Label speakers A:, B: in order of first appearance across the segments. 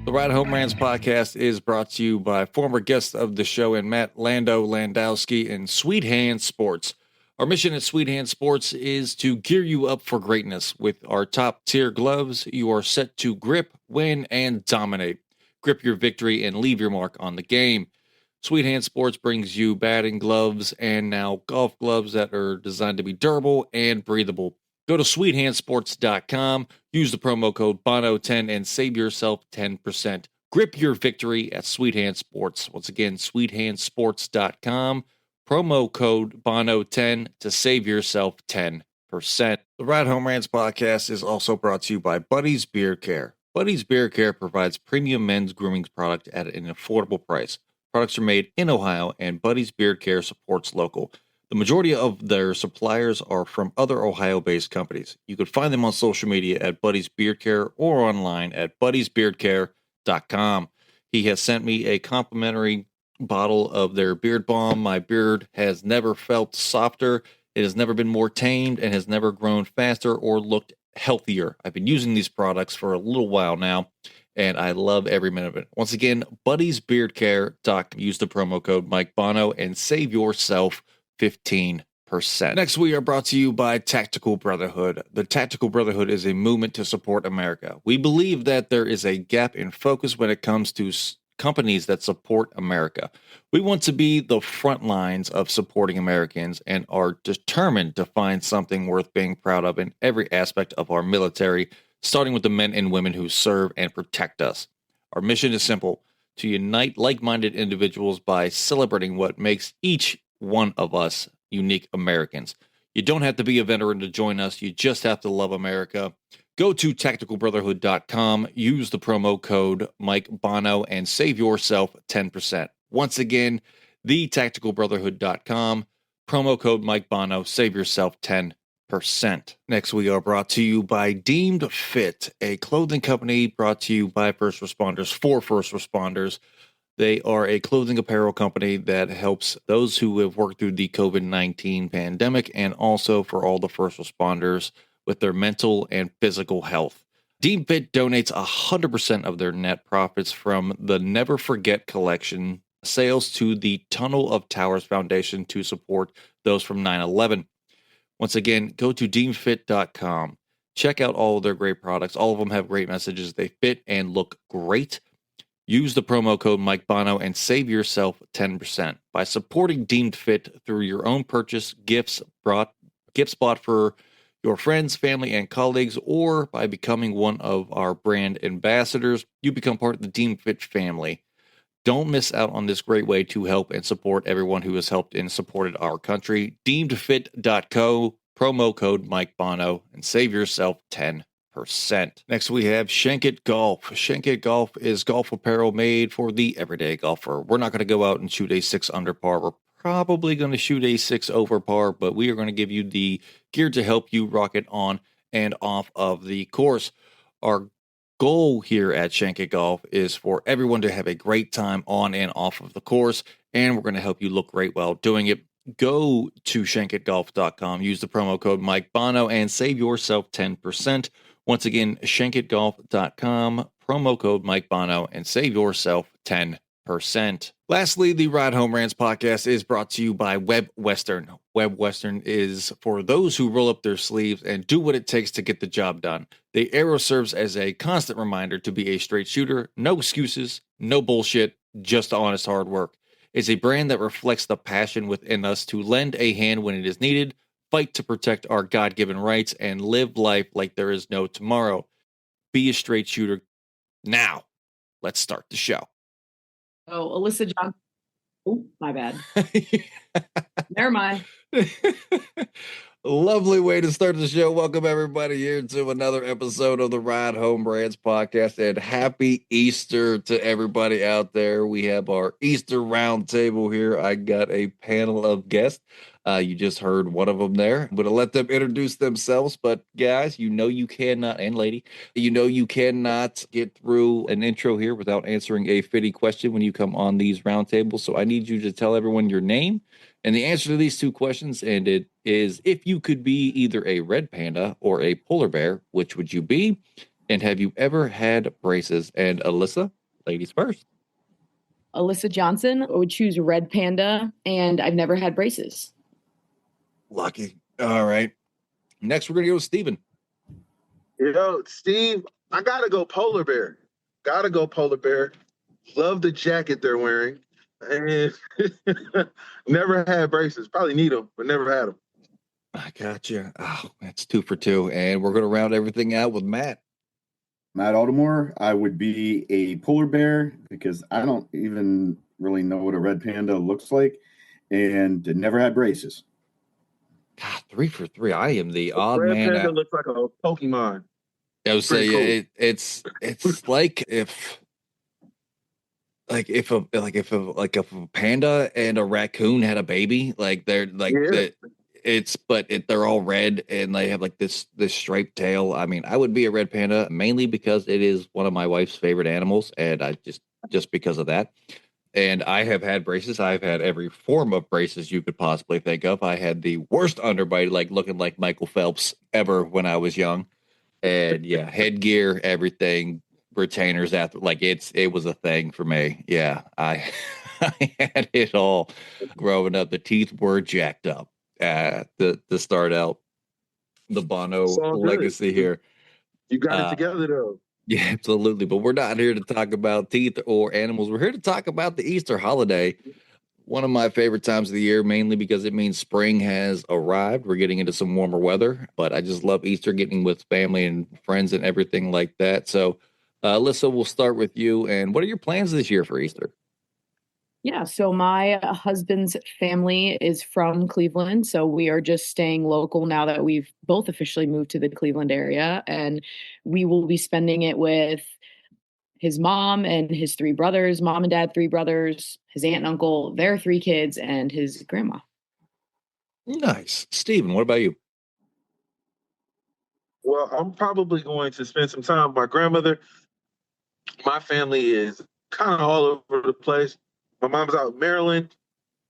A: The Ride Home Rants podcast is brought to you by former guest of the show and Matt Landowski and Sweet Hand Sports. Our mission at Sweet Hand Sports is to gear you up for greatness. With our top tier gloves, you are set to grip, win, and dominate. Grip your victory and leave your mark on the game. Sweet Hand Sports brings you batting gloves and now golf gloves that are designed to be durable and breathable. Go to sweethandsports.com, use the promo code BONO10 and save yourself 10%. Grip your victory at Sweet Hand Sports. Once again, sweethandsports.com, promo code BONO10 to save yourself 10%. The Ride Home Rants podcast is also brought to you by Buddy's Beard Care. Buddy's Beard Care provides premium men's grooming product at an affordable price. Products are made in Ohio, and Buddy's Beard Care supports local. The majority of their suppliers are from other Ohio-based companies. You can find them on social media at Buddy's Beard Care or online at buddysbeardcare.com. He has sent me a complimentary bottle of their beard balm. My beard has never felt softer. It has never been more tamed and has never grown faster or looked healthier. I've been using these products for a little while now, and I love every minute of it. Once again, buddysbeardcare.com. Use the promo code Mike Bono and save yourself 15%. Next, we are brought to you by Tactical Brotherhood. The Tactical Brotherhood is a movement to support America. We believe that there is a gap in focus when it comes to companies that support America. We want to be the front lines of supporting Americans and are determined to find something worth being proud of in every aspect of our military, starting with the men and women who serve and protect us. Our mission is simple: to unite like-minded individuals by celebrating what makes each one of us unique Americans. You don't have to be a veteran to join us. You just have to love America. Go to tacticalbrotherhood.com, use the promo code Mike Bono, and save yourself 10%. Once again, the tacticalbrotherhood.com, promo code Mike Bono, save yourself 10%. Next, we are brought to you by Deemed Fit, a clothing company brought to you by first responders for first responders. They are a clothing apparel company that helps those who have worked through the COVID-19 pandemic and also for all the first responders with their mental and physical health. Deemed Fit donates 100% of their net profits from the Never Forget collection sales to the Tunnel of Towers Foundation to support those from 9/11. Once again, go to deemedfit.com. Check out all of their great products. All of them have great messages. They fit and look great. Use the promo code Mike Bono and save yourself 10%. By supporting Deemed Fit through your own purchase, gifts bought for your friends, family, and colleagues, or by becoming one of our brand ambassadors, you become part of the Deemed Fit family. Don't miss out on this great way to help and support everyone who has helped and supported our country. Deemedfit.co, promo code Mike Bono, and save yourself 10%. Next, we have Shankit Golf. Shankit Golf is golf apparel made for the everyday golfer. We're not going to go out and shoot a 6 under par. We're probably going to shoot a 6 over par, but we are going to give you the gear to help you rock it on and off of the course. Our goal here at Shankit Golf is for everyone to have a great time on and off of the course, and we're going to help you look great while doing it. Go to shankitgolf.com, use the promo code Mike Bono, and save yourself 10%. Once again, shankitgolf.com, promo code Mike Bono, and save yourself 10%. Lastly, the Ride Home Rants podcast is brought to you by Web Western. Web Western is for those who roll up their sleeves and do what it takes to get the job done. The arrow serves as a constant reminder to be a straight shooter, no excuses, no bullshit, just honest hard work. It's a brand that reflects the passion within us to lend a hand when it is needed, fight to protect our God-given rights, and live life like there is no tomorrow. Be a straight shooter. Now, let's start the show.
B: Oh, Alyssa Johnson. Oh, my bad. Never mind.
A: Lovely way to start the show. Welcome everybody here to another episode of the Ride Home Rants podcast, and happy Easter to everybody out there. We have our Easter roundtable here. I got a panel of guests. You just heard one of them there. I'm going to let them introduce themselves, but guys, you know you cannot, and lady, you know you cannot get through an intro here without answering a fitty question when you come on these roundtables. So I need you to tell everyone your name and the answer to these two questions, and it is, if you could be either a red panda or a polar bear, which would you be? And have you ever had braces? And Alyssa, ladies first.
B: Alyssa Johnson would choose Red Panda, and I've never had braces.
A: Lucky. All right. Next, we're going to go with Steven.
C: Steve, I gotta go polar bear. Gotta go polar bear. Love the jacket they're wearing, and never had braces. Probably need them, but never had them.
A: I got you. Oh, that's 2 for 2. And we're going to round everything out with Matt.
D: Matt Altamore, I would be a polar bear because I don't even really know what a red panda looks like and never had braces.
A: God, 3 for 3. I am the odd
C: Red
A: man
C: panda
A: out.
C: looks like a Pokemon.
A: I would say
C: Pretty cool.
A: it's like if if a panda and a raccoon had a baby, like they're like
C: Yeah.
A: they're all red and they have like this striped tail. I mean, I would be a red panda mainly because it is one of my wife's favorite animals, and I just because of that. And I have had braces. I've had every form of braces you could possibly think of. I had the worst underbite, like looking like Michael Phelps ever when I was young. And yeah, headgear, everything, retainers after like it was a thing for me. Yeah, I I had it all growing up. The teeth were jacked up to start out the
C: It's
A: Bono
C: all good.
A: legacy here.
C: You got it
A: Uh,
C: together though.
A: yeah, absolutely. But we're not here to talk about teeth or animals. We're here to talk about the Easter holiday. One of my favorite times of the year, mainly because it means spring has arrived. We're getting into some warmer weather, but I just love Easter, getting with family and friends and everything like that. So, Alyssa, we'll start with you. And what are your plans this year for Easter?
B: Yeah, so my husband's family is from Cleveland, so we are just staying local now that we've both officially moved to the Cleveland area, and we will be spending it with his mom and his three brothers, mom and dad, three brothers, his aunt and uncle, their three kids, and his grandma.
A: Nice. Steven, what about you?
C: Well, I'm probably going to spend some time with my grandmother. My family is kind of all over the place. My mom's out in Maryland,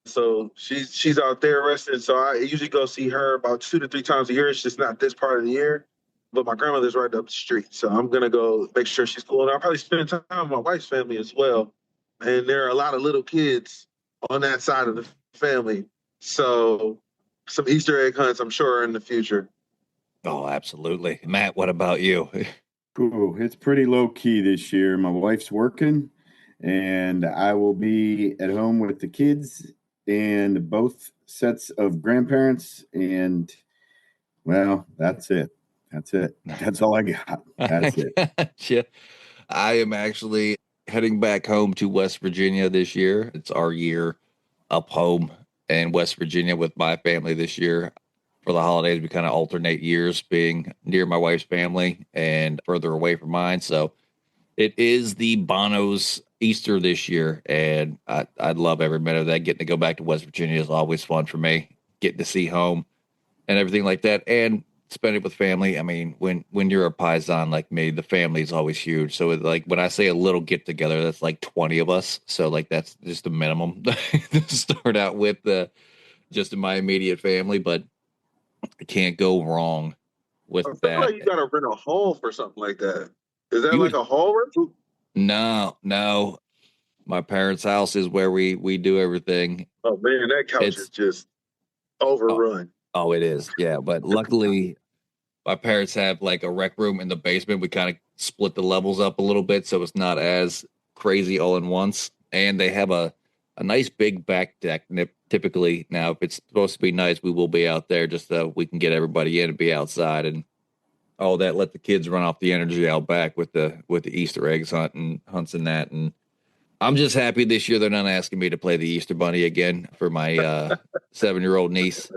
C: so she's out there resting. So I usually go see her about 2 to 3 times a year. It's just not this part of the year. But my grandmother's right up the street, so I'm gonna go make sure she's cool. And I'll probably spend time with my wife's family as well. And there are a lot of little kids on that side of the family, so some Easter egg hunts, I'm sure, are in the future.
A: Oh, absolutely. Matt, what about you?
D: Ooh, it's pretty low key this year. My wife's working, and I will be at home with the kids and both sets of grandparents. And well, that's it. That's it. That's all I got. That's it.
A: Gotcha. I am actually heading back home to West Virginia this year. It's our year up home in West Virginia with my family this year. For the holidays, we kind of alternate years being near my wife's family and further away from mine. So it is the Bono's Easter this year, and I love every minute of that. Getting to go back to West Virginia is always fun for me. Getting to see home and everything like that, and spend it with family. I mean, when you're a paisan like me, the family is always huge. So like when I say a little get together, that's like 20 of us. So like that's just the minimum to start out with, just in my immediate family. But I can't go wrong with
C: I feel
A: that.
C: like you gotta rent a hall for something like that. Is that like
A: You
C: a hall rental?
A: no. My parents' house is where we do everything.
C: Oh man, that couch is
A: It's
C: just
A: oh,
C: overrun.
A: oh, it is. Yeah, but luckily my parents have like a rec room in the basement. We kind of split the levels up a little bit so it's not as crazy all in once. And they have a nice big back deck. Typically, now if it's supposed to be nice, we will be out there just so we can get everybody in and be outside and all that. Let the kids run off the energy out back with the Easter eggs hunts and that. And I'm just happy this year they're not asking me to play the Easter Bunny again for my 7-year-old niece,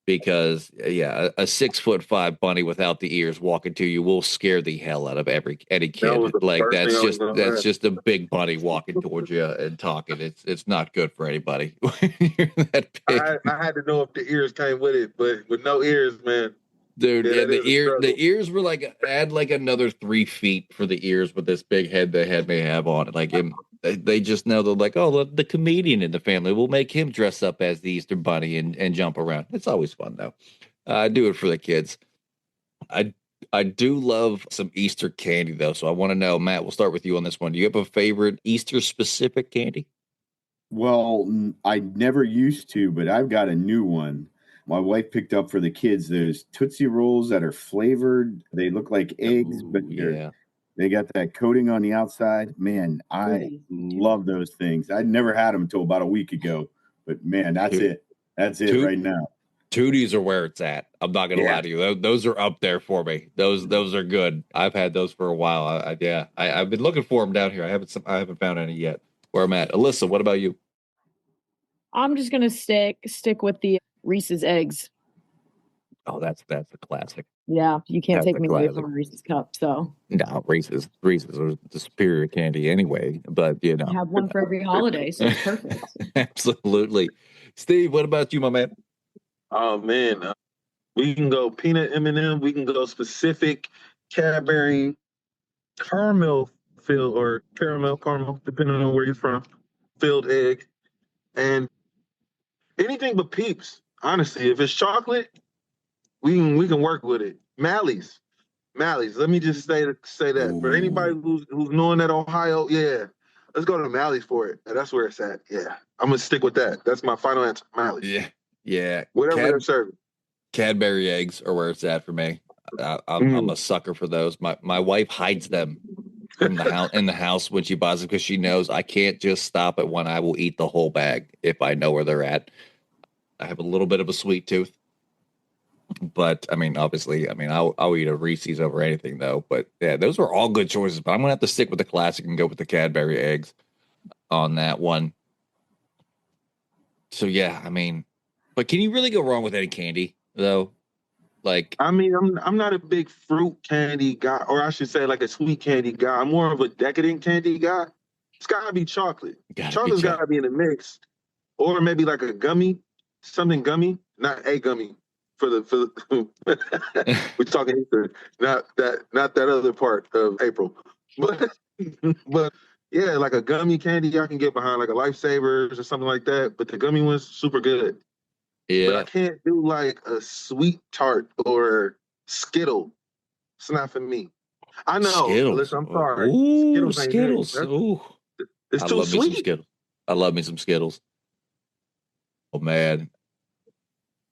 A: because yeah, a 6'5" bunny without the ears walking to you will scare the hell out of any
C: That was
A: kid.
C: the
A: Like
C: first thing I was gonna
A: that's
C: ask.
A: just a big bunny walking towards you and talking. It's not good for anybody when you're that big.
C: I had to know if the ears came with it, but with no ears, man,
A: Dude,
C: yeah,
A: yeah,
C: that is a
A: the
C: struggle.
A: ears were like add like another 3 feet for the ears with this big head they had me have on it. Like they just know they're like, oh, the comedian in the family, we'll make him dress up as the Easter Bunny and jump around. It's always fun though. I do it for the kids. I I do love some Easter candy though, so I want to know, Matt. We'll start with you on this one. Do you have a favorite Easter specific candy?
D: Well, I never used to, but I've got a new one. My wife picked up for the kids. There's Tootsie Rolls that are flavored. They look like eggs, but
A: Ooh, yeah.
D: they got that coating on the outside. Man, I
B: Goodies.
D: love those things. I'd never had them until about a week ago, but man, that's
A: Toot,
D: it. That's it
A: toot,
D: right now.
A: Tooties are where it's at. I'm not gonna
D: Yeah.
A: lie to you. Those are up there for me. Those are good. I've had those for a while. I've been looking for them down here. I haven't found any yet. Where I'm at. Alyssa, what about you?
B: I'm just gonna stick with the Reese's eggs.
A: Oh, that's a classic.
B: Yeah, you can't
A: That's
B: take
A: a
B: me away
A: classic.
B: from a Reese's cup. So
A: No, Reese's are the superior candy anyway. But you know,
B: I have one for every holiday, so it's perfect.
A: absolutely. Steve, what about you, my man?
C: Oh man, we can go peanut M&M. We can go specific Cadbury caramel filled or caramel, depending on where you're from. Filled egg and anything but Peeps. Honestly, if it's chocolate, we can work with it. Mally's. Let me just say that for anybody
A: Ooh,
C: who's knowing that Ohio, yeah, let's go to Mally's for it. That's where it's at. Yeah, I'm gonna stick with that. That's my final answer. Mally's,
A: yeah, yeah.
C: whatever they're serving.
A: Cadbury eggs are where it's at for me. I'm
C: Mm.
A: a sucker for those. My wife hides them from the house in the house when she buys them because she knows I can't just stop at one. I will eat the whole bag if I know where they're at. I have a little bit of a sweet tooth, but I mean, obviously, I mean, I'll eat a Reese's over anything though. But yeah, those were all good choices. But I'm gonna have to stick with the classic and go with the Cadbury eggs on that one. So yeah, I mean, but can you really go wrong with any candy though? Like,
C: I mean, I'm not a big fruit candy guy, or I should say, like a sweet candy guy. I'm more of a decadent candy guy. It's gotta be chocolate.
A: gotta be
C: Chocolate's gotta be in the mix, or maybe like a gummy, something gummy, not a gummy. For the we're talking Easter, not that other part of April, but but yeah, like a gummy candy I can get behind, like a Lifesavers or something like that. But the gummy one's super good. But I
A: Yeah,
C: can't do like a sweet tart or Skittle. It's not for me. I know.
A: Skittles.
C: Listen, I'm sorry.
A: Ooh,
C: Skittles ain't it.
A: Skittles. Ooh,
C: It's
A: I
C: too
A: love me some
C: sweet.
A: Skittles. I love me some Skittles. Oh man.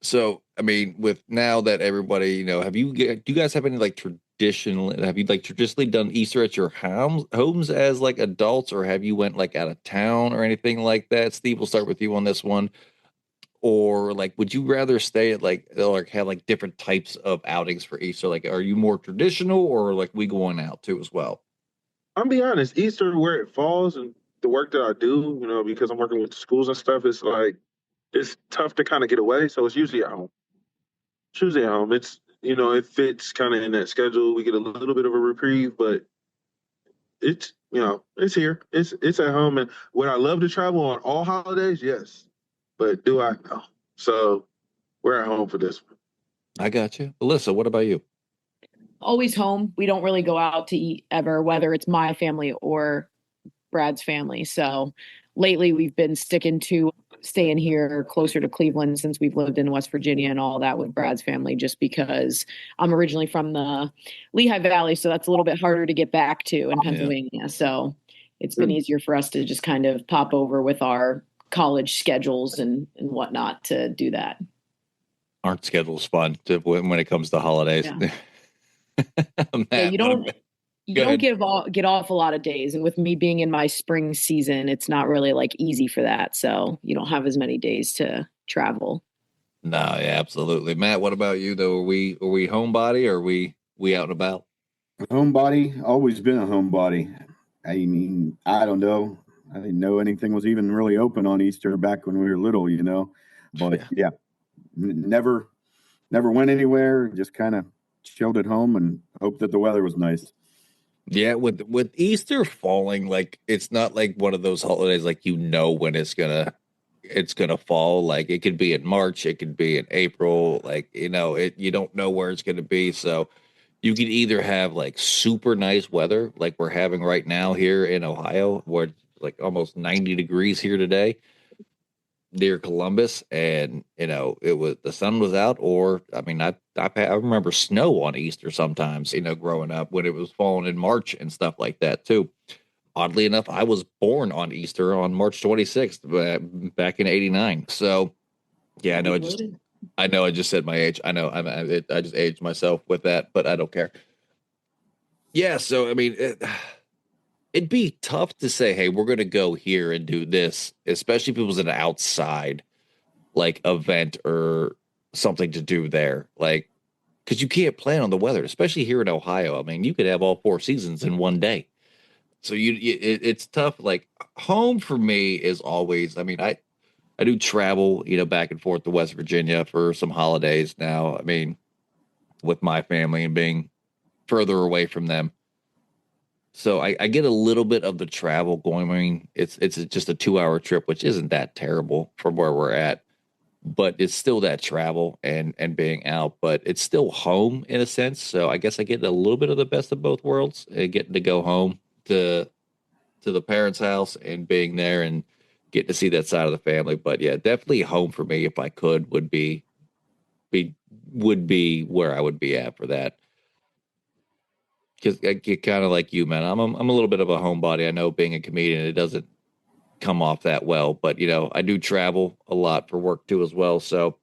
A: So, I mean, with now that everybody, do you guys have any like traditional, have you like traditionally done Easter at your homes as like adults, or have you went like out of town or anything like that? Steve, we'll start with you on this one. Or like, would you rather stay at like, or have like different types of outings for Easter? Like, are you more traditional or like we going out too as well?
C: I'm be honest, Easter where it falls and the work that I do, because I'm working with schools and stuff, it's like it's tough to kind of get away. So it's usually at home. It's usually at home. It fits kind of in that schedule. We get a little bit of a reprieve, but it's here. It's at home. And would I love to travel on all holidays? Yes. But do I? No. So we're at home for this one.
A: I got you. Alyssa, what about you?
B: Always home. We don't really go out to eat ever, whether it's my family or Brad's family. So lately we've been sticking to staying here closer to Cleveland since we've lived in West Virginia and all that with Brad's family, just because I'm originally from the Lehigh Valley. So that's a little bit harder to get back to in Pennsylvania. So it's been easier for us to just kind of pop over with our college schedules and whatnot to do that.
A: Aren't schedules fun when it comes to holidays?
B: Yeah. Yeah,
A: Matt,
B: you don't
A: go ahead.
B: get off a lot of days, and with me being in my spring season, it's not really like easy for that. So you don't have as many days to travel.
A: No, yeah, absolutely. Matt, what about you though? Are we homebody or are we out and about?
D: Homebody, always been a homebody. I mean, I don't know. I didn't know anything was even really open on Easter back when we were little. But yeah, never went anywhere. Just kind of chilled at home and hoped that the weather was nice.
A: Yeah, with Easter falling, like it's not like one of those holidays like when it's gonna fall. Like it could be in March, it could be in April, like you don't know where it's gonna be. So you could either have like super nice weather, like we're having right now here in Ohio, where it's like almost 90 degrees here today, near Columbus, and the sun was out, or I mean, I remember snow on Easter sometimes, growing up when it was falling in March and stuff like that too. Oddly enough, I was born on Easter on March 26th back in '89. So yeah, I know I just said my age. I know I just aged myself with that, but I don't care. Yeah, so I mean, it'd be tough to say, hey, we're going to go here and do this, especially if it was an outside like event or something to do there. Like, because you can't plan on the weather, especially here in Ohio. I mean, you could have all 4 seasons in one day. So it's tough. Like, home for me is always, I mean, I do travel, back and forth to West Virginia for some holidays now. I mean, with my family and being further away from them. So I get a little bit of the travel going. I mean, it's just a 2 hour trip, which isn't that terrible from where we're at, but it's still that travel and being out, but it's still home in a sense. So I guess I get a little bit of the best of both worlds, getting to go home to the parents' house and being there and getting to see that side of the family. But yeah, definitely home for me if I could be would be where I would be at for that. Because I get kind of like you, man. I'm a little bit of a homebody. I know being a comedian, it doesn't come off that well, but I do travel a lot for work too as well. So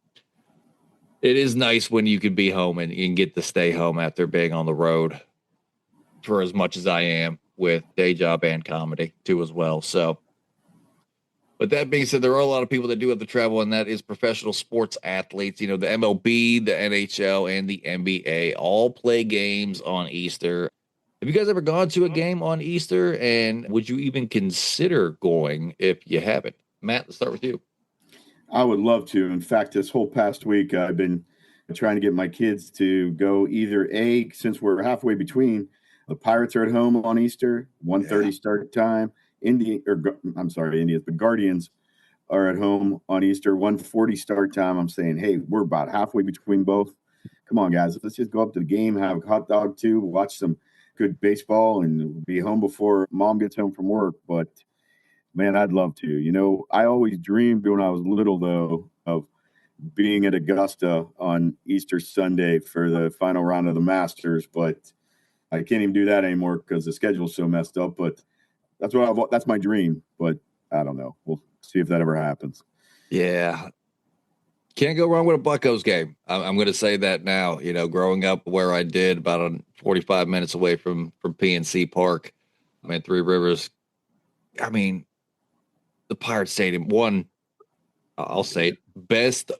A: it is nice when you can be home and you can get to stay home after being on the road for as much as I am with day job and comedy too as well. So, but that being said, there are a lot of people that do have to travel, and that is professional sports athletes. The MLB, the NHL, and the NBA all play games on Easter. Have you guys ever gone to a game on Easter? And would you even consider going if you haven't? Matt, let's start with you.
D: I would love to. In fact, this whole past week, I've been trying to get my kids to go either since we're halfway between, the Pirates are at home on Easter, 1:30 start time. Indians, the Guardians are at home on Easter, 1:40 start time. I'm saying, hey, we're about halfway between both. Come on, guys. Let's just go up to the game, have a hot dog too, watch some good baseball, and be home before mom gets home from work. But man, I'd love to. I always dreamed when I was little, though, of being at Augusta on Easter Sunday for the final round of the Masters, but I can't even do that anymore because the schedule's so messed up. But that's my dream. But I don't know. We'll see if that ever happens.
A: Yeah. Can't go wrong with a Buckos game. I'm going to say that now. Growing up where I did, about 45 minutes away from PNC Park, I'm in Three Rivers. I mean, the Pirate Stadium, I'll say it, best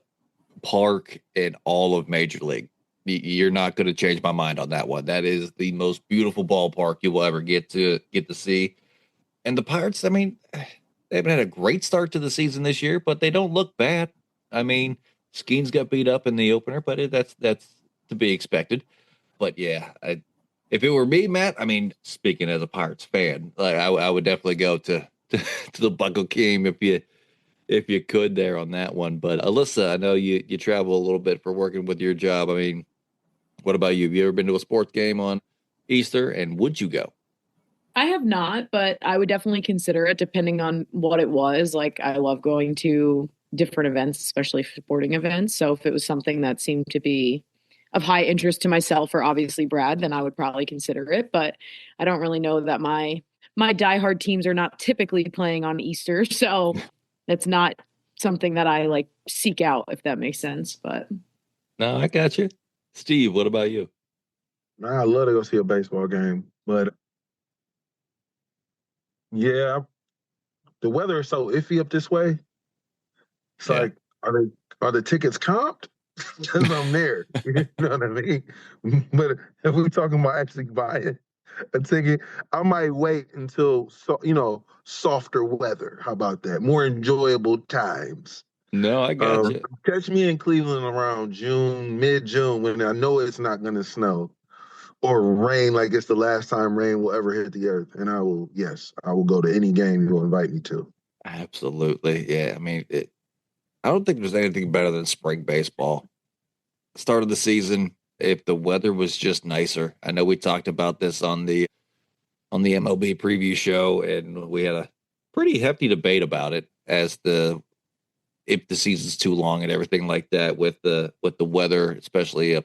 A: park in all of Major League. You're not going to change my mind on that one. That is the most beautiful ballpark you will ever get to see. And the Pirates, I mean, they haven't had a great start to the season this year, but they don't look bad. I mean, Skeens got beat up in the opener, but that's to be expected. But yeah, if it were me, Matt, I mean, speaking as a Pirates fan, like I would definitely go to the Buckle game if you could there on that one. But Alyssa, I know you travel a little bit for working with your job. I mean, what about you? Have you ever been to a sports game on Easter, and would you go?
B: I have not, but I would definitely consider it depending on what it was. Like, I love going to different events, especially sporting events. So if it was something that seemed to be of high interest to myself or obviously Brad, then I would probably consider it. But I don't really know that my diehard teams are not typically playing on Easter. So it's not something that I like seek out, if that makes sense. But
A: no, I got you. Steve, what about you?
C: I love to go see a baseball game, but yeah, the weather is so iffy up this way. It's like, are the tickets comped? Because I'm there. You know what I mean? But if we're talking about actually buying a ticket, I might wait until softer weather. How about that? More enjoyable times.
A: No, I got you.
C: Catch me in Cleveland around mid-June, when I know it's not going to snow or rain like it's the last time rain will ever hit the earth. And I will go to any game you will invite me to.
A: Absolutely. Yeah. I mean, I don't think there's anything better than spring baseball. Start of the season, if the weather was just nicer. I know we talked about this on the MLB preview show, and we had a pretty hefty debate about it as if the season's too long and everything like that with the weather, especially up,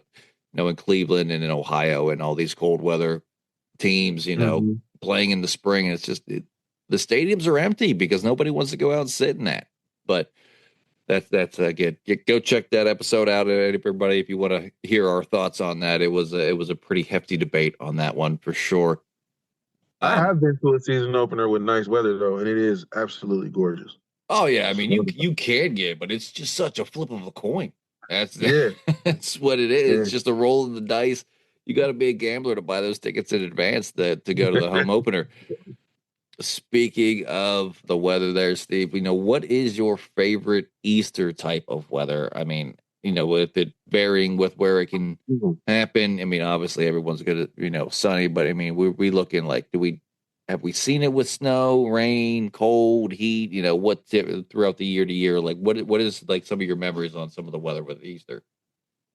A: in Cleveland and in Ohio and all these cold weather teams, playing in the spring. And it's just the stadiums are empty because nobody wants to go out and sit in that. But that's again, go check that episode out, everybody, if you want to hear our thoughts on that. It was a pretty hefty debate on that one for sure.
C: I have been to a season opener with nice weather though, and it is absolutely gorgeous.
A: Oh yeah, I mean you can get, but it's just such a flip of a coin. That's what it is.
C: Yeah.
A: It's just a roll of the dice. You got to be a gambler to buy those tickets in advance to go to the home opener. Speaking of the weather there, Steve, what is your favorite Easter type of weather? I mean, with it varying with where it can happen. I mean, obviously everyone's good at, sunny, but I mean, we looking like, have we seen it with snow, rain, cold, heat, what throughout the year to year? Like what is like some of your memories on some of the weather with Easter?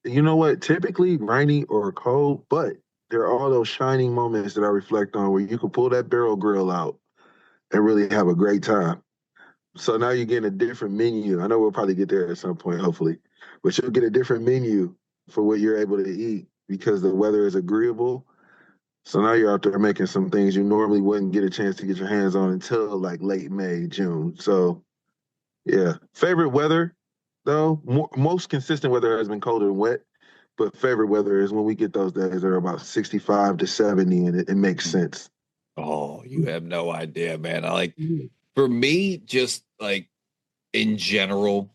C: You know what? Typically rainy or cold, but there are all those shining moments that I reflect on where you can pull that barrel grill out and really have a great time. So now you're getting a different menu. I know we'll probably get there at some point, hopefully, but you'll get a different menu for what you're able to eat because the weather is agreeable. So now you're out there making some things you normally wouldn't get a chance to get your hands on until like late May, June. So yeah, favorite weather though, most consistent weather has been cold and wet, but favorite weather is when we get those days that are about 65 to 70 and it makes sense.
A: Oh, you have no idea, man. For me, just like in general,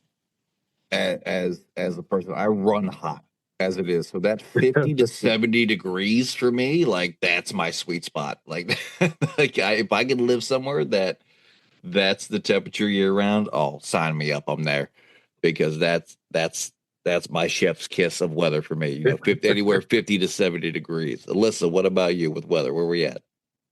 A: as a person, I run hot as it is. So that 50 to 70 degrees for me, like that's my sweet spot. Like, if I can live somewhere that's the temperature year round, oh, sign me up. I'm there because that's my chef's kiss of weather for me. 50 to 70 degrees. Alyssa, what about you with weather? Where we at?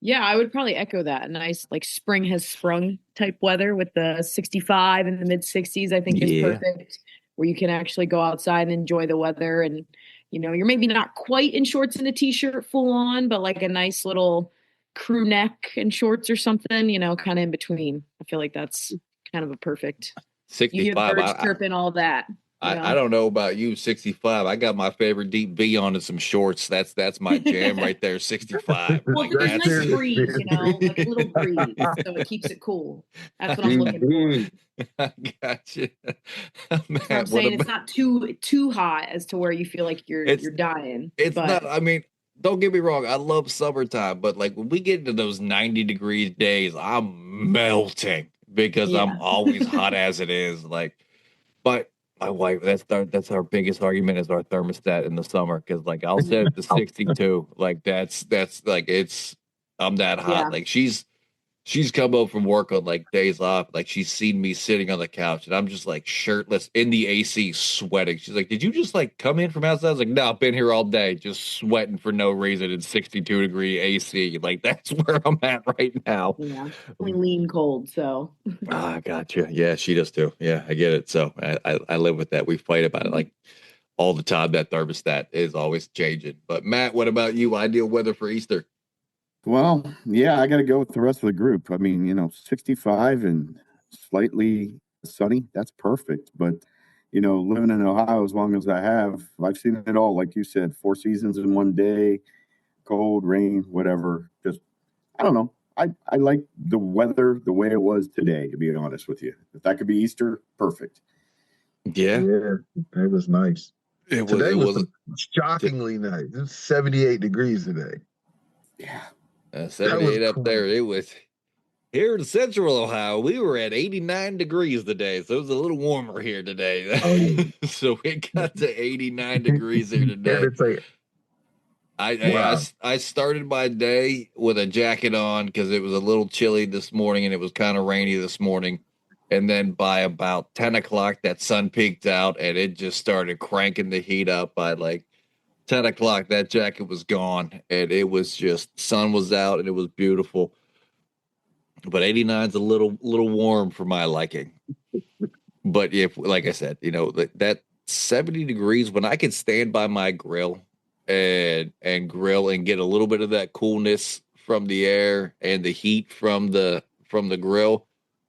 B: Yeah, I would probably echo that. A nice like spring has sprung type weather with the 65 and the mid 60s, I think is perfect, where you can actually go outside and enjoy the weather. And, you're maybe not quite in shorts and a t-shirt full on, but like a nice little crew neck and shorts or something, kind of in between. I feel like that's kind of a perfect
A: 65.
B: You hear birds chirping, all that.
A: I don't know about you, 65. I got my favorite deep V on and some shorts. That's my jam right there, 65.
B: Well,
A: Like
B: there's a
A: that's
B: nice breeze, like a little breeze, so it keeps it cool. That's what I'm looking for.
A: I got you.
B: Matt, I'm saying it's not too hot as to where you feel like you're dying.
A: It's not. I mean, don't get me wrong. I love summertime, but like when we get into those 90 degrees days, I'm melting because I'm always hot as it is. Like, but my wife, that's our biggest argument is our thermostat in the summer because like I'll set it to 62. Like that's like I'm that hot.
B: Yeah.
A: Like she's come home from work on like days off. Like she's seen me sitting on the couch and I'm just like shirtless in the AC sweating. She's like, "Did you just like come in from outside?" I was like, "No, I've been here all day, just sweating for no reason in 62-degree AC." Like that's where I'm at right now.
B: Yeah, we lean cold, so.
A: I gotcha. Yeah, she does too. Yeah, I get it. So I live with that. We fight about it like all the time. That thermostat is always changing. But Matt, what about you? Ideal weather for Easter?
D: Well, yeah, I got to go with the rest of the group. I mean, 65 and slightly sunny, that's perfect. But, living in Ohio as long as I have, I've seen it all. Like you said, 4 seasons in one day, cold, rain, whatever. Just, I don't know. I like the weather the way it was today, to be honest with you. If that could be Easter, perfect.
A: Yeah,
C: it was nice. Today was shockingly nice. It's 78 degrees today.
D: Yeah.
A: 78 up there. It was here in central Ohio. We were at 89 degrees today, so it was a little warmer here today.
C: Oh, yeah.
A: So it got to 89 degrees here today. I started my day with a jacket on because it was a little chilly this morning and it was kind of rainy this morning. And then by about 10 o'clock, that sun peaked out and it just started cranking the heat up. By like 10 o'clock, that jacket was gone and it was just sun was out and it was beautiful. But 89 is a little warm for my liking. But if, like I said, that 70 degrees, when I can stand by my grill and grill and get a little bit of that coolness from the air and the heat from the grill,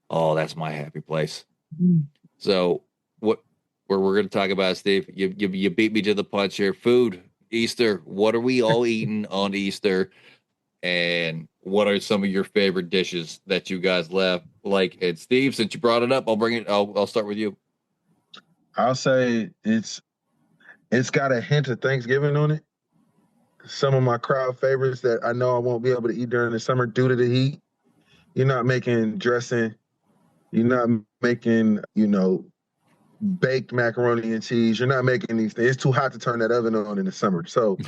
A: oh, that's my happy place. So where we're going to talk about, Steve, you beat me to the punch here. Food, Easter. What are we all eating on Easter? And what are some of your favorite dishes that you guys left? Like, and Steve, since you brought it up, I'll start with you.
C: I'll say it's got a hint of Thanksgiving on it. Some of my crowd favorites that I know I won't be able to eat during the summer due to the heat. You're not making dressing. You're not making, baked macaroni and cheese. You're not making these things. It's too hot to turn that oven on in the summer. So,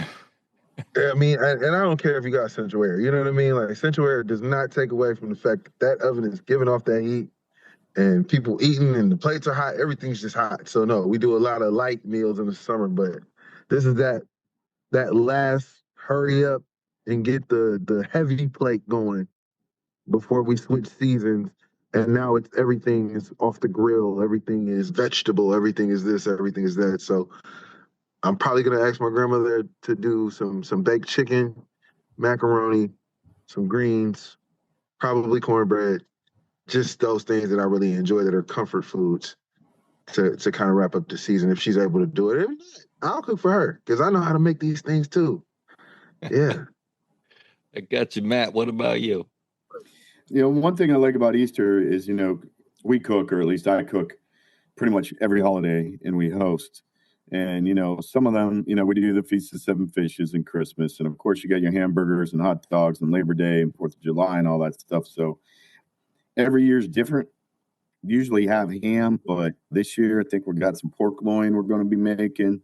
C: I mean, and I don't care if you got central air. You know what I mean? Like, central air does not take away from the fact that oven is giving off that heat and people eating and the plates are hot. Everything's just hot. So, no, we do a lot of light meals in the summer, but this is that last hurry up and get the heavy plate going before we switch seasons. And now everything is off the grill, everything is vegetable, everything is this, everything is that. So I'm probably gonna ask my grandmother to do some baked chicken, macaroni, some greens, probably cornbread, just those things that I really enjoy that are comfort foods to kind of wrap up the season if she's able to do it. If not, I'll cook for her because I know how to make these things too. Yeah.
A: I got you, Matt. What about you?
D: One thing I like about Easter is, we cook, or at least I cook pretty much every holiday, and we host. And, some of them, we do the Feast of Seven Fishes and Christmas. And, of course, you got your hamburgers and hot dogs and Labor Day and 4th of July and all that stuff. So every year's different. Usually have ham, but this year I think we've got some pork loin we're going to be making.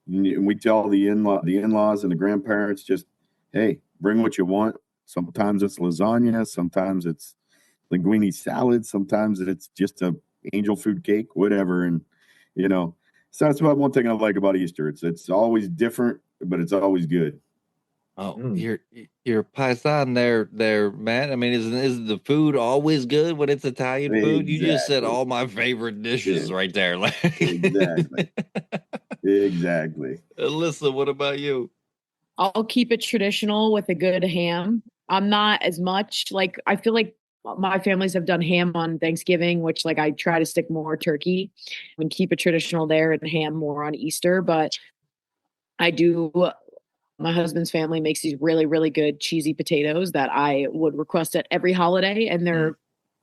D: And we tell the in-laws and the grandparents, just, hey, bring what you want. Sometimes it's lasagna, sometimes it's linguine salad, sometimes it's just a angel food cake, whatever. And so that's one thing I like about Easter. It's always different, but it's always good.
A: Oh, you're paisan there, Matt. I mean, is the food always good when it's Italian food?
D: Exactly.
A: You just said all my favorite dishes right there.
D: Exactly. Exactly.
A: Alyssa, what about you?
B: I'll keep it traditional with a good ham. I'm not as much like, I feel like my families have done ham on Thanksgiving, which like I try to stick more turkey and keep it traditional there and ham more on Easter. But I do, my husband's family makes these really, really good cheesy potatoes that I would request at every holiday, and they're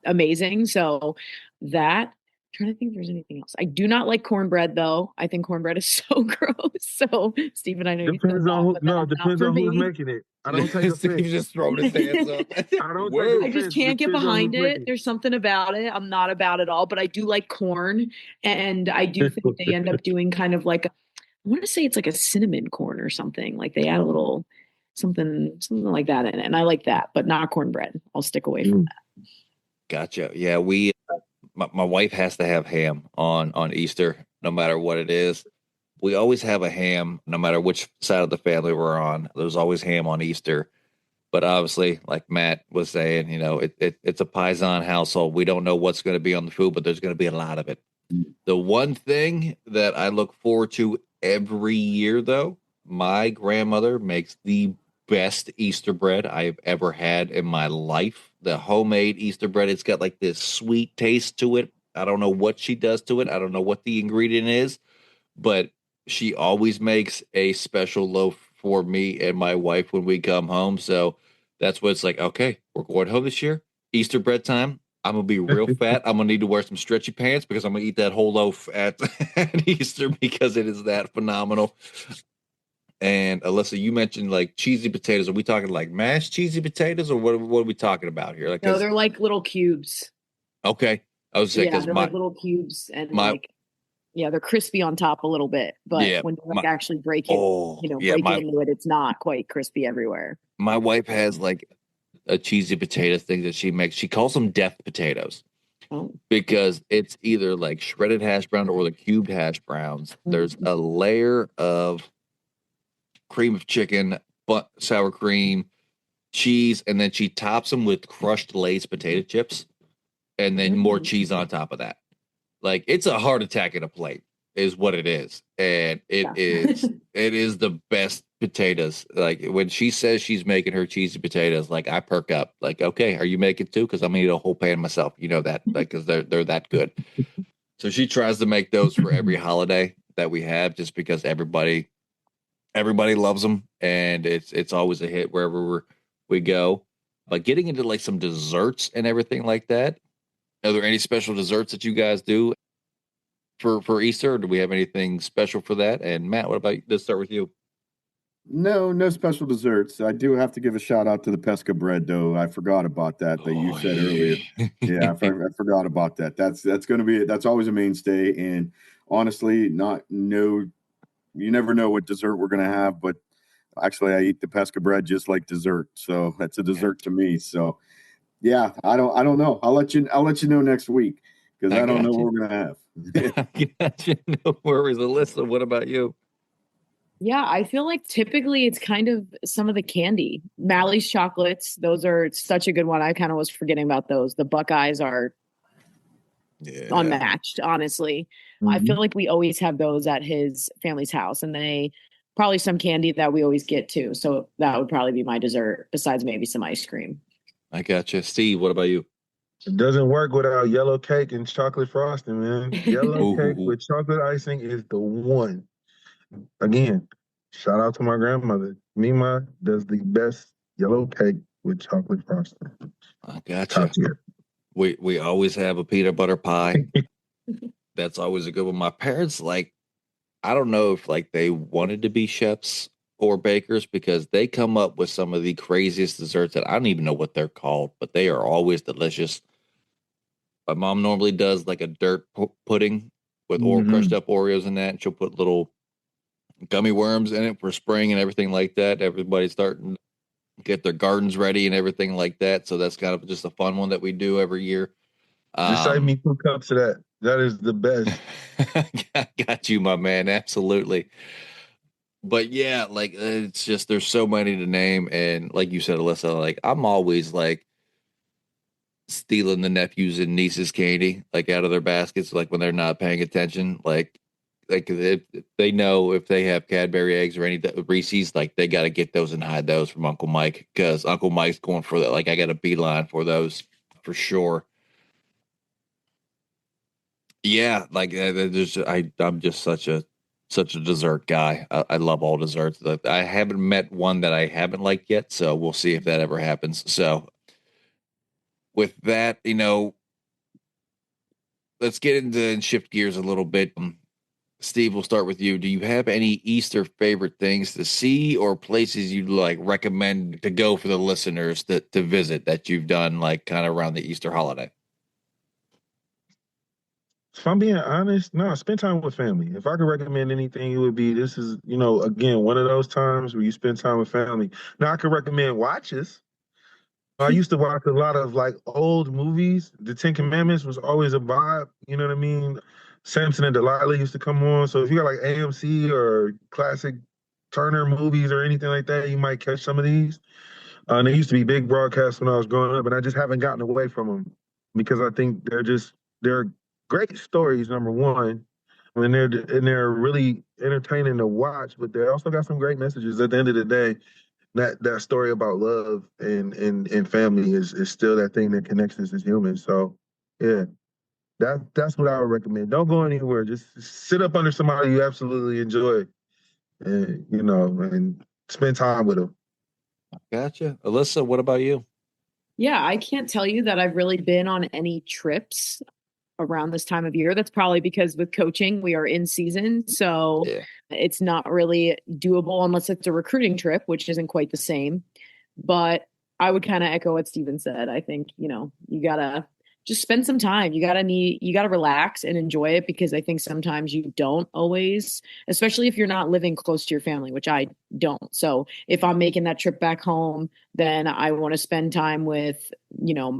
B: amazing. So that, trying to think if there's anything else. I do not like cornbread though. I think cornbread is so gross. So Stephen, I know you said
C: Depends on
B: that, but that's
C: depends
B: not
C: on
B: for
C: who's
B: me.
C: making it. I don't take
A: Steve
C: offense.
A: just throwing his hands up.
C: I don't
A: Whoa.
C: take
B: I just
C: offense.
B: can't get
C: Depends on
B: behind
C: who's
B: it.
C: making
B: There's something about it I'm not about at all, but I do like corn. And I do think they end up doing kind of like, I want to say it's like a cinnamon corn or something. Like they add a little something like that in it. And I like that, but not cornbread. I'll stick away from that.
A: Gotcha. Yeah, my wife has to have ham on Easter, no matter what it is. We always have a ham, no matter which side of the family we're on. There's always ham on Easter. But obviously, like Matt was saying, it's a Paisan household. We don't know what's going to be on the food, but there's going to be a lot of it. The one thing that I look forward to every year, though, my grandmother makes the best Easter bread I've ever had in my life. The homemade Easter bread, it's got like this sweet taste to it. I don't know what she does to it. I don't know what the ingredient is, but she always makes a special loaf for me and my wife when we come home. So that's what it's like. Okay, we're going home this year. Easter bread time. I'm gonna be real fat. I'm gonna need to wear some stretchy pants because I'm gonna eat that whole loaf at Easter because it is that phenomenal. And Alyssa, you mentioned like cheesy potatoes. Are we talking like mashed cheesy potatoes, or what are we talking about here? Like,
B: No, they're like little cubes.
A: Okay, I was saying because
B: they're like little cubes and
A: my
B: like they're crispy on top a little bit, but when you actually break it, break it into it, it's not quite crispy everywhere.
A: My wife has like a cheesy potato thing that she makes. She calls them death potatoes because it's either like shredded hash brown or the cubed hash browns. There's a layer of cream of chicken, sour cream, cheese, and then she tops them with crushed Lay's potato chips, and then more cheese on top of that. Like, it's a heart attack at a plate is what it is. And it is the best potatoes. Like, when she says she's making her cheesy potatoes, like, I perk up. Like, okay, are you making two? Because I'm gonna eat a whole pan myself. You know that, like, because they're that good. So she tries to make those for every holiday that we have, just because everybody loves them, and it's always a hit wherever we go. But getting into like some desserts and everything like that, are there any special desserts that you guys do for Easter? Or do we have anything special for that? And Matt, what about, let's start with you.
D: No special desserts. I do have to give a shout out to the pesca bread, though. I forgot about that you
A: Oh,
D: said earlier. Yeah, I forgot about that. That's going to be, that's always a mainstay. And honestly, you never know what dessert we're going to have, but actually I eat the pesca bread just like dessert. So that's a dessert to me. So yeah, I don't know. I'll let you know next week, because
A: I
D: I don't know
A: got
D: what
A: you.
D: we're going to have.
A: I got you. No worries, Alyssa. What about you?
B: Yeah, I feel like typically it's kind of some of the candy. Mally's chocolates, those are such a good one. I kind of was forgetting about those. The Buckeyes are
A: Yeah.
B: unmatched, honestly. I feel like we always have those at his family's house, and they probably some candy that we always get too. So that would probably be my dessert, besides maybe some ice cream.
A: I got you. Steve, what about you?
C: It doesn't work without yellow cake and chocolate frosting, man. Yellow cake
A: Ooh,
C: with chocolate icing is the one. Again, shout out to my grandmother. Mima does the best yellow cake with chocolate frosting.
A: I got
C: Top
A: you.
C: tier.
A: We always have a peanut butter pie. That's always a good one. My parents, like, I don't know if like they wanted to be chefs or bakers, because they come up with some of the craziest desserts that I don't even know what they're called, but they are always delicious. My mom normally does like a dirt pudding with or crushed
C: Mm-hmm.
A: up Oreos in that, and she'll put little gummy worms in it for spring and everything like that. Everybody's starting to get their gardens ready and everything like that. So that's kind of just a fun one that we do every year.
C: Just save me 2 cups of that. That is the best.
A: Got you, my man. Absolutely. But yeah, like it's just there's so many to name, and like you said, Alyssa, like I'm always like stealing the nephews and nieces candy like out of their baskets, like when they're not paying attention. Like if they know if they have Cadbury eggs or any Reese's, like they got to get those and hide those from Uncle Mike, because Uncle Mike's going for that. Like I got a beeline for those for sure. Yeah, like I'm just such a dessert guy. I love all desserts. I haven't met one that I haven't liked yet, so we'll see if that ever happens. So with that, let's get into and shift gears a little bit. Steve, we'll start with you. Do you have any Easter favorite things to see or places you'd like recommend to go for the listeners to visit that you've done like kind of around the Easter holiday?
C: If I'm being honest, no, spend time with family. If I could recommend anything, it would be this is, again, one of those times where you spend time with family. Now, I could recommend watches. I used to watch a lot of like old movies. The Ten Commandments was always a vibe. You know what I mean? Samson and Delilah used to come on. So if you got like AMC or classic Turner movies or anything like that, you might catch some of these. And they used to be big broadcasts when I was growing up, and I just haven't gotten away from them because I think they're great stories. Number one, and they're really entertaining to watch, but they also got some great messages. At the end of the day, that story about love and family is still that thing that connects us as humans. So yeah, that's what I would recommend. Don't go anywhere. Just sit up under somebody you absolutely enjoy, and and spend time with them.
A: Gotcha. Alyssa, what about you?
B: Yeah, I can't tell you that I've really been on any trips around this time of year. That's probably because with coaching, we are in season. So
A: Yeah.
B: it's not really doable unless it's a recruiting trip, which isn't quite the same. But I would kind of echo what Steven said. I think, you gotta just spend some time. You gotta relax and enjoy it, because I think sometimes you don't always, especially if you're not living close to your family, which I don't. So if I'm making that trip back home, then I want to spend time with,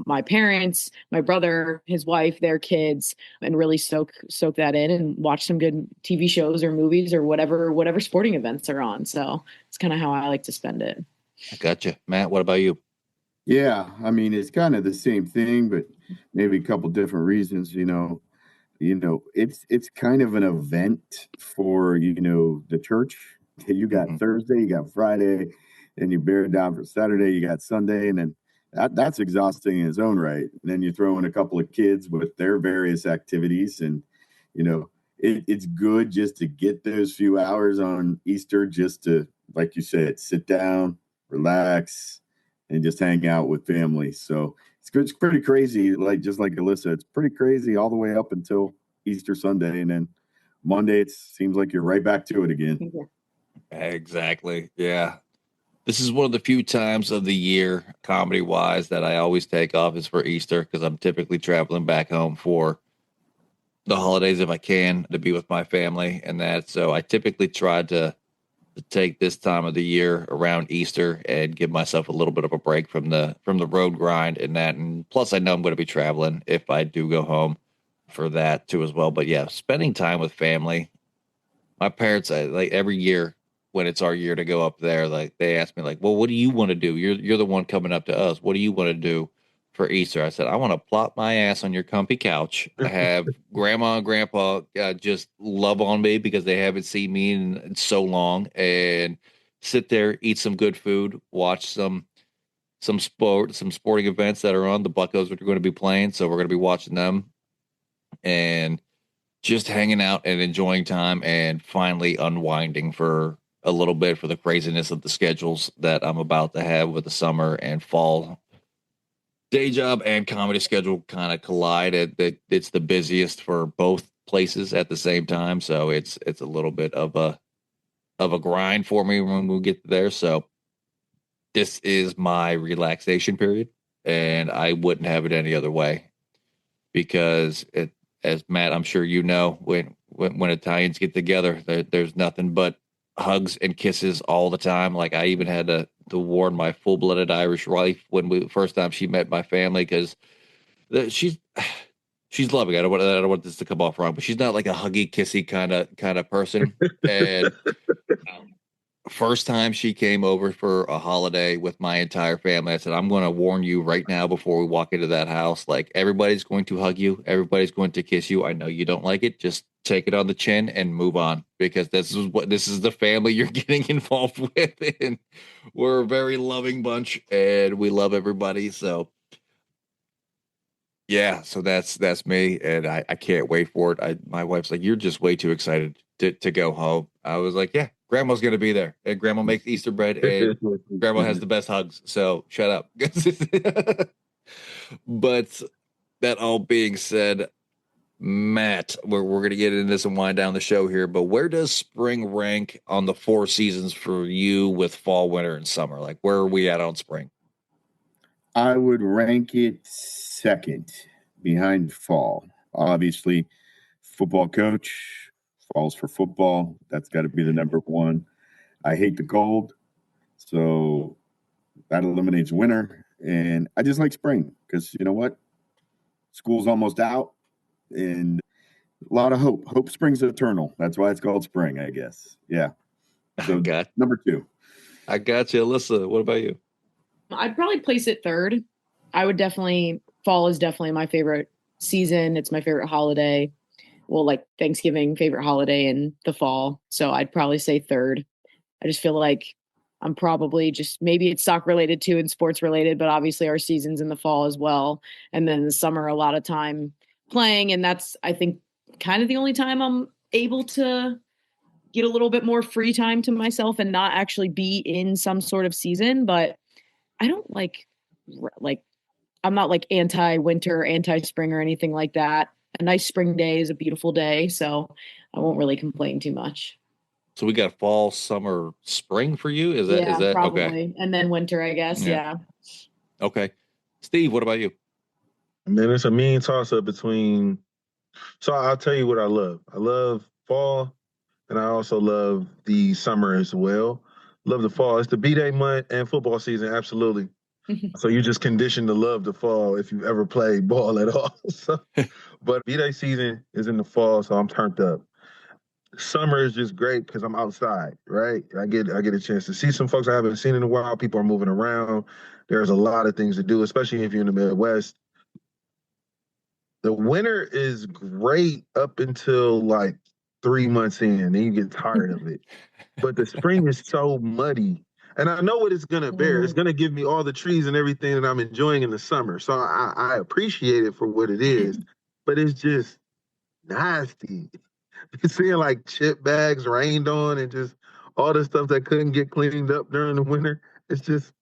B: my parents, my brother, his wife, their kids, and really soak that in and watch some good TV shows or movies or whatever sporting events are on. So it's kind of how I like to spend it.
A: I gotcha. Matt, what about you?
D: Yeah, I mean, it's kind of the same thing, but maybe a couple different reasons. It's kind of an event for the church. You got
A: Hmm.
D: Thursday, you got Friday, and you bear it down for Saturday. You got Sunday, and then that's exhausting in its own right. And then you throw in a couple of kids with their various activities, and it's good just to get those few hours on Easter, just to, like you said, sit down, relax, and just hang out with family. So it's good. It's pretty crazy. Just like Alyssa, it's pretty crazy all the way up until Easter Sunday. And then Monday, it seems like you're right back to it again.
A: Exactly. Yeah. This is one of the few times of the year, comedy wise, that I always take off is for Easter, because I'm typically traveling back home for the holidays if I can, to be with my family and that. So I typically try to take this time of the year around Easter and give myself a little bit of a break from the road grind and that. And plus, I know I'm going to be traveling if I do go home for that too as well. But yeah, spending time with family. My parents, like every year when it's our year to go up there, like they ask me, like, well, what do you want to do? You're the one coming up to us. What do you want to do for Easter? I said, I want to plop my ass on your comfy couch, have grandma and grandpa just love on me because they haven't seen me in so long, and sit there, eat some good food, watch some sporting events that are on. The Buckeyes are going to be playing, so we're going to be watching them, and just hanging out and enjoying time and finally unwinding for a little bit for the craziness of the schedules that I'm about to have with the summer and fall day job and comedy schedule kind of collide. It's the busiest for both places at the same time. So it's a little bit of a grind for me when we get there. So this is my relaxation period, and I wouldn't have it any other way, because as Matt, I'm sure you know, when Italians get together, there's nothing but hugs and kisses all the time. Like, I even had to warn my full-blooded Irish wife when first time she met my family, because she's loving. I don't want this to come off wrong, but she's not like a huggy, kissy kind of person. And first time she came over for a holiday with my entire family, I said, I'm going to warn you right now before we walk into that house. Like, everybody's going to hug you. Everybody's going to kiss you. I know you don't like it. Just take it on the chin and move on, because this is the family you're getting involved with. And we're a very loving bunch and we love everybody. So yeah, so that's me, and I can't wait for it. My wife's like, you're just way too excited to go home. I was like, yeah, grandma's gonna be there, and grandma makes Easter bread, and grandma has the best hugs. So shut up. But that all being said, Matt, we're gonna get into this and wind down the show here. But where does spring rank on the four seasons for you, with fall, winter, and summer? Like, where are we at on spring?
D: I would rank it second behind fall. Obviously, football coach, falls for football. That's got to be the number one. I hate the cold, so that eliminates winter. And I just like spring because, you know what? School's almost out, and a lot of hope. Hope springs eternal. That's why it's called spring, I guess. Yeah. So number two.
A: I got you, Alyssa. What about you?
B: I'd probably place it third. Fall is definitely my favorite season. It's my favorite holiday. Well, like Thanksgiving, favorite holiday in the fall. So I'd probably say third. I just feel like I'm probably maybe it's soccer related too and sports related, but obviously our season's in the fall as well. And then the summer, a lot of time playing. And that's, I think, kind of the only time I'm able to get a little bit more free time to myself and not actually be in some sort of season. But I don't like I'm not like anti-winter, anti-spring or anything like that. A nice spring day is a beautiful day, so I won't really complain too much.
A: So we got fall, summer, spring for you? Is that
B: probably.
A: Okay?
B: And then winter, I guess. Yeah.
A: Okay. Steve, what about you?
C: Man, it's a mean toss up between. So I'll tell you what I love. I love fall, and I also love the summer as well. Love the fall. It's the B-Day month and football season, absolutely. So you just conditioned to love the fall if you ever played ball at all. But B-Day season is in the fall, so I'm turned up. Summer is just great because I'm outside, right? I get a chance to see some folks I haven't seen in a while. People are moving around. There's a lot of things to do, especially if you're in the Midwest. The winter is great up until like 3 months in, then you get tired of it. But the spring is so muddy. And I know what it's going to bear. It's going to give me all the trees and everything that I'm enjoying in the summer. So I appreciate it for what it is. But it's just nasty. Seeing like chip bags rained on and just all the stuff that couldn't get cleaned up during the winter. It's just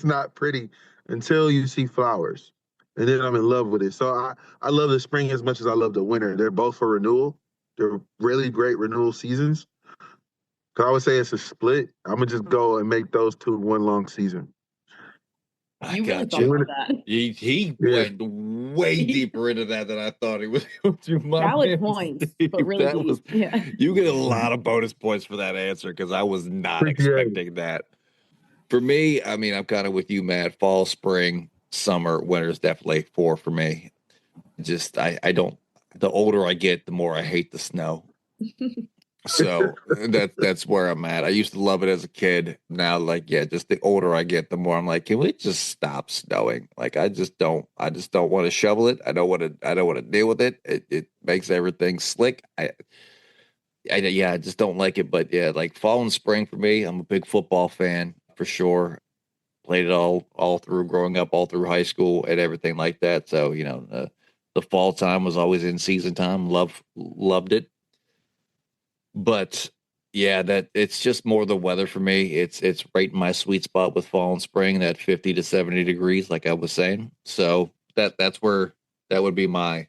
C: not pretty until you see flowers. And then I'm in love with it. So I love the spring as much as I love the winter. They're both for renewal. They're really great renewal seasons. Cause I would say it's a split. I'm gonna just go and make those two one long season.
A: I
B: You really
A: got
B: thought
A: you.
B: about that.
A: He
C: Yeah.
A: went way deeper into that than I thought he was going to. My
B: Valid
A: man,
B: points,
A: Steve,
B: but really
A: that
B: deep.
A: was
B: Yeah.
A: you get a lot of bonus points for that answer because I was not
C: Appreciate it.
A: expecting that. For me, I mean, I'm kind of with you, Matt. Fall, spring, summer, winter is definitely 4 for me. Just I don't. The older I get, the more I hate the snow. So that's where I'm at. I used to love it as a kid. Now, like, yeah, just the older I get, the more I'm like, can we just stop snowing? Like, I just don't want to shovel it. I don't want to deal with it. It makes everything slick. I just don't like it. But yeah, like fall and spring for me. I'm a big football fan for sure. Played it all through growing up, all through high school and everything like that. So, the fall time was always in season time. Loved it. But yeah, that it's just more the weather for me. It's right in my sweet spot with fall and spring, that 50 to 70 degrees, like I was saying. So that's where that would be my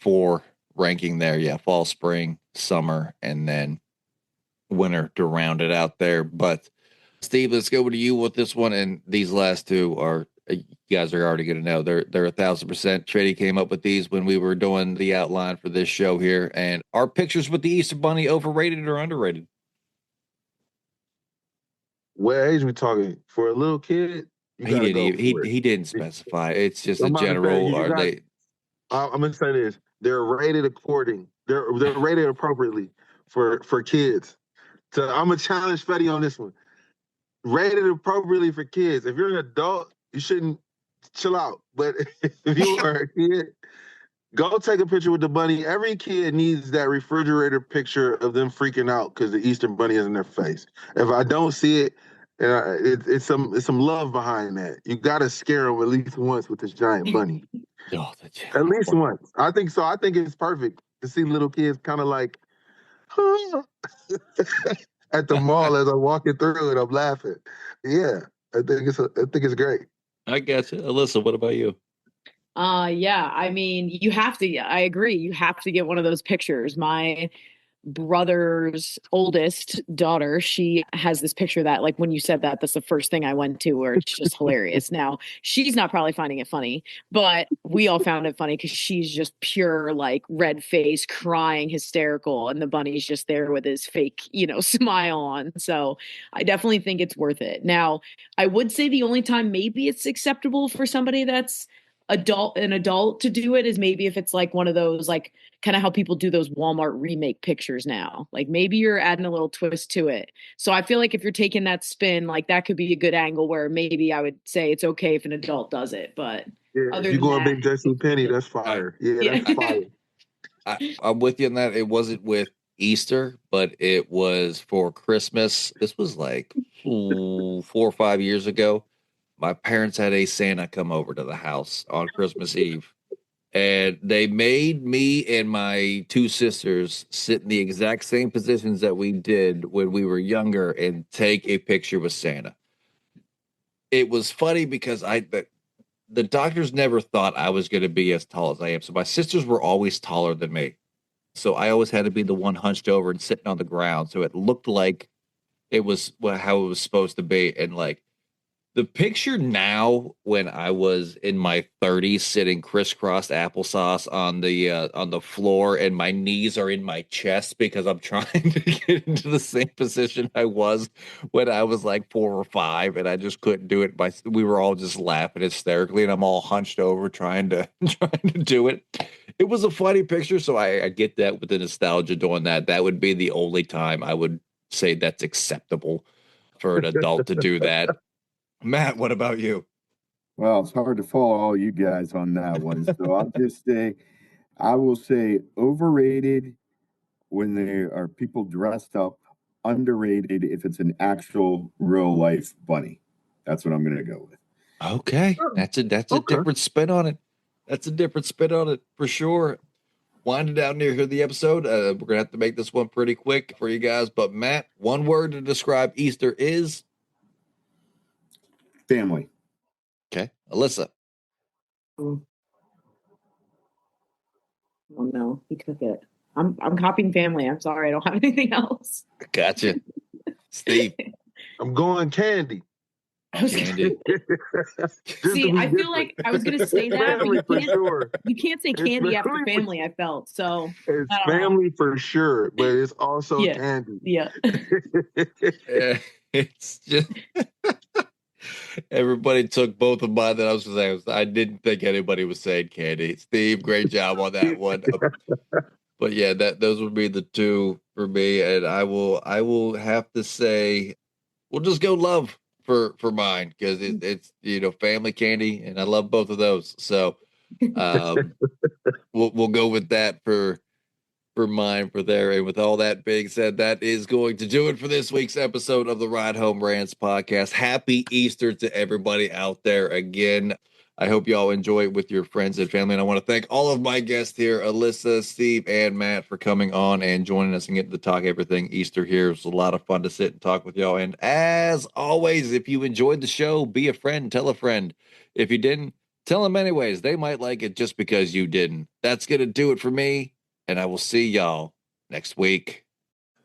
A: 4 ranking there. Yeah, fall, spring, summer, and then winter to round it out there. But Steve, let's go to you with this one. And these last two are you guys are already going to know they're 1,000%. Trady came up with these when we were doing the outline for this show here. And are pictures with the Easter Bunny overrated or underrated?
C: What age we talking? For a little kid, you
A: He
C: gotta
A: didn't
C: go
A: even,
C: for it.
A: he didn't specify. It's just a
C: I'm about to say
A: general.
C: you
A: Are
C: got.
A: they?
C: I'm gonna say this: they're rated according. They're rated appropriately for kids. So I'm gonna challenge Fetty on this one. Rated appropriately for kids. If you're an adult, you shouldn't chill out. But if you are a kid, go take a picture with the bunny. Every kid needs that refrigerator picture of them freaking out because the Easter bunny is in their face. If I don't see it, it's some love behind that. You gotta scare them at least once with this giant bunny.
A: Oh,
C: At least once. I think so. I think it's perfect to see little kids kind of like at the mall as I'm walking through and I'm laughing. Yeah, I think it's great.
A: I guess. Alyssa, what about you?
B: Yeah, I mean, I agree. You have to get one of those pictures. My brother's oldest daughter, she has this picture that, like, when you said that, that's the first thing I went to, where it's just hilarious. Now, she's not probably finding it funny, but we all found it funny because she's just pure, like, red face, crying, hysterical, and the bunny's just there with his fake, smile on. So I definitely think it's worth it. Now, I would say the only time maybe it's acceptable for somebody that's an adult to do it is maybe if it's like one of those, like, kind of how people do those Walmart remake pictures now. Like, maybe you're adding a little twist to it. So I feel like if you're taking that spin, like, that could be a good angle where maybe I would say it's okay if an adult does it. But
C: Yeah,
B: other
C: if you
B: than
C: going
B: that,
C: big J.C. Penny, that's
A: I,
C: fire. Yeah,
B: yeah.
C: that's fire.
A: I'm with you on that. It wasn't with Easter, but it was for Christmas. This was like 4 or 5 years ago. My parents had a Santa come over to the house on Christmas Eve, and they made me and my 2 sisters sit in the exact same positions that we did when we were younger and take a picture with Santa. It was funny because the doctors never thought I was going to be as tall as I am. So my sisters were always taller than me. So I always had to be the one hunched over and sitting on the ground. So it looked like it was how it was supposed to be. And like the picture now, when I was in my 30s, sitting crisscross applesauce on the floor, and my knees are in my chest because I'm trying to get into the same position I was when I was like 4 or 5, and I just couldn't do it. We were all just laughing hysterically, and I'm all hunched over trying to trying to do it. It was a funny picture, so I get that with the nostalgia doing that. That would be the only time I would say that's acceptable for an adult to do that. Matt, what about you?
D: Well, it's hard to follow all you guys on that one. So I'll just say, I will say overrated when there are people dressed up, underrated if it's an actual real life bunny. That's what I'm going to go with.
A: Okay,
C: Oh,
A: that's a
C: okay.
A: different spin on it. That's a different spin on it for sure. winding down near here the episode. We're going to have to make this one pretty quick for you guys. But Matt, one word to describe Easter is?
D: Family.
A: Okay. Alyssa?
B: Oh no, he took it. I'm copying family. I'm sorry, I don't have anything else.
A: Gotcha. Steve?
C: I'm going candy.
A: Candy.
B: See, I feel like I was going to say that,
C: family
B: but
C: for
B: you can't say
C: It's
B: candy after
C: family
B: family, I felt. So
C: It's
B: I don't know.
C: family for sure, but it's also
B: Yeah.
C: candy.
B: Yeah.
A: It's just everybody took both of mine that I was going to say. I didn't think anybody was saying candy. Steve, great job on that one. But yeah, those would be the two for me, and I will have to say we'll just go love for mine because it's family candy, and I love both of those. So we'll go with that for mine for there. And with all that being said, that is going to do it for this week's episode of the Ride Home Rants podcast. Happy Easter to everybody out there again. I hope y'all enjoy it with your friends and family. And I want to thank all of my guests here, Alyssa, Steve, and Matt, for coming on and joining us and getting to talk everything Easter here. It was a lot of fun to sit and talk with y'all. And as always, if you enjoyed the show, be a friend, tell a friend. If you didn't, tell them anyways. They might like it just because you didn't. That's going to do it for me. And I will see y'all next week.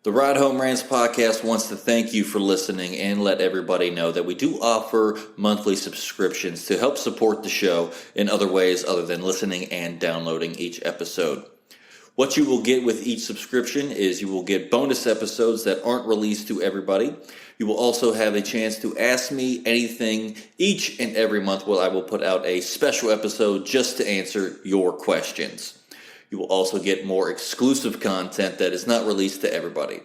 A: The Ride Home Rants podcast wants to thank you for listening and let everybody know that we do offer monthly subscriptions to help support the show in other ways other than listening and downloading each episode. What you will get with each subscription is you will get bonus episodes that aren't released to everybody. You will also have a chance to ask me anything each and every month where I will put out a special episode just to answer your questions. You will also get more exclusive content that is not released to everybody.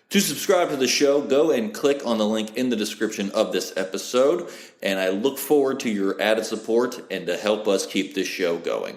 A: To subscribe to the show, go and click on the link in the description of this episode, and I look forward to your added support and to help us keep this show going.